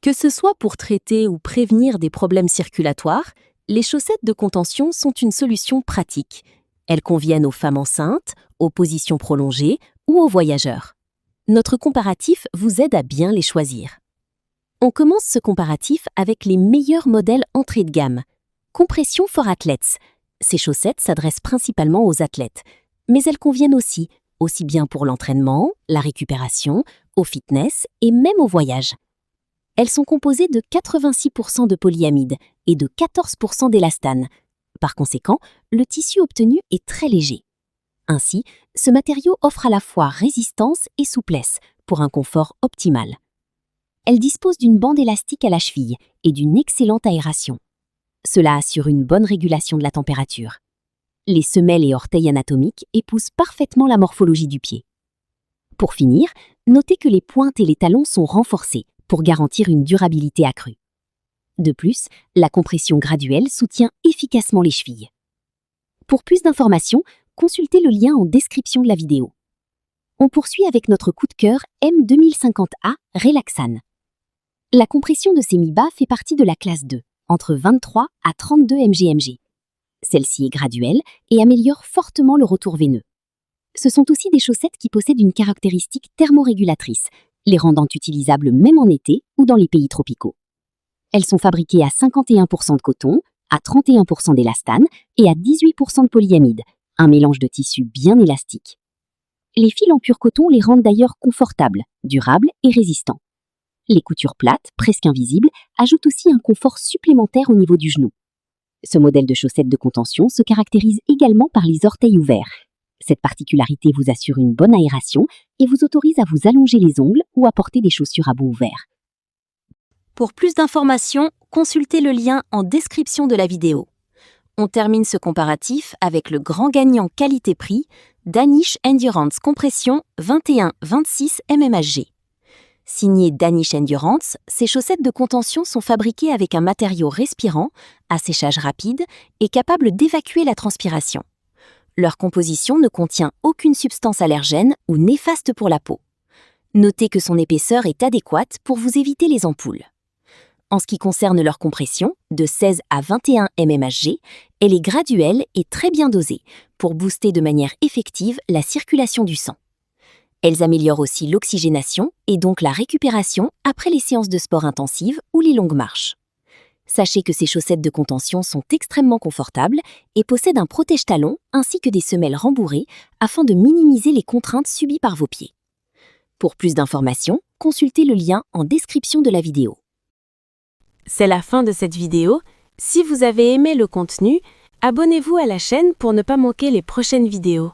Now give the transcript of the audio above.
Que ce soit pour traiter ou prévenir des problèmes circulatoires, les chaussettes de contention sont une solution pratique. Elles conviennent aux femmes enceintes, aux positions prolongées ou aux voyageurs. Notre comparatif vous aide à bien les choisir. On commence ce comparatif avec les meilleurs modèles entrée de gamme. Compression for Athletes. Ces chaussettes s'adressent principalement aux athlètes, mais elles conviennent aussi bien pour l'entraînement, la récupération, au fitness et même au voyage. Elles sont composées de 86% de polyamide et de 14% d'élastane. Par conséquent, le tissu obtenu est très léger. Ainsi, ce matériau offre à la fois résistance et souplesse pour un confort optimal. Elle dispose d'une bande élastique à la cheville et d'une excellente aération. Cela assure une bonne régulation de la température. Les semelles et orteils anatomiques épousent parfaitement la morphologie du pied. Pour finir, notez que les pointes et les talons sont renforcés pour garantir une durabilité accrue. De plus, la compression graduelle soutient efficacement les chevilles. Pour plus d'informations, consultez le lien en description de la vidéo. On poursuit avec notre coup de cœur M2050A Relaxan. La compression de ces mi-bas fait partie de la classe 2, entre 23 à 32 mg/mg. Celle-ci est graduelle et améliore fortement le retour veineux. Ce sont aussi des chaussettes qui possèdent une caractéristique thermorégulatrice, les rendant utilisables même en été ou dans les pays tropicaux. Elles sont fabriquées à 51% de coton, à 31% d'élastane et à 18% de polyamide, un mélange de tissus bien élastique. Les fils en pur coton les rendent d'ailleurs confortables, durables et résistants. Les coutures plates, presque invisibles, ajoutent aussi un confort supplémentaire au niveau du genou. Ce modèle de chaussettes de contention se caractérise également par les orteils ouverts. Cette particularité vous assure une bonne aération et vous autorise à vous allonger les ongles ou à porter des chaussures à bout ouvert. Pour plus d'informations, consultez le lien en description de la vidéo. On termine ce comparatif avec le grand gagnant qualité-prix, Danish Endurance Compression 21-26 mmHg. Signé Danish Endurance, ces chaussettes de contention sont fabriquées avec un matériau respirant, à séchage rapide et capable d'évacuer la transpiration. Leur composition ne contient aucune substance allergène ou néfaste pour la peau. Notez que son épaisseur est adéquate pour vous éviter les ampoules. En ce qui concerne leur compression, de 16 à 21 mmHg, elle est graduelle et très bien dosée pour booster de manière effective la circulation du sang. Elles améliorent aussi l'oxygénation et donc la récupération après les séances de sport intensives ou les longues marches. Sachez que ces chaussettes de contention sont extrêmement confortables et possèdent un protège-talons ainsi que des semelles rembourrées afin de minimiser les contraintes subies par vos pieds. Pour plus d'informations, consultez le lien en description de la vidéo. C'est la fin de cette vidéo. Si vous avez aimé le contenu, abonnez-vous à la chaîne pour ne pas manquer les prochaines vidéos.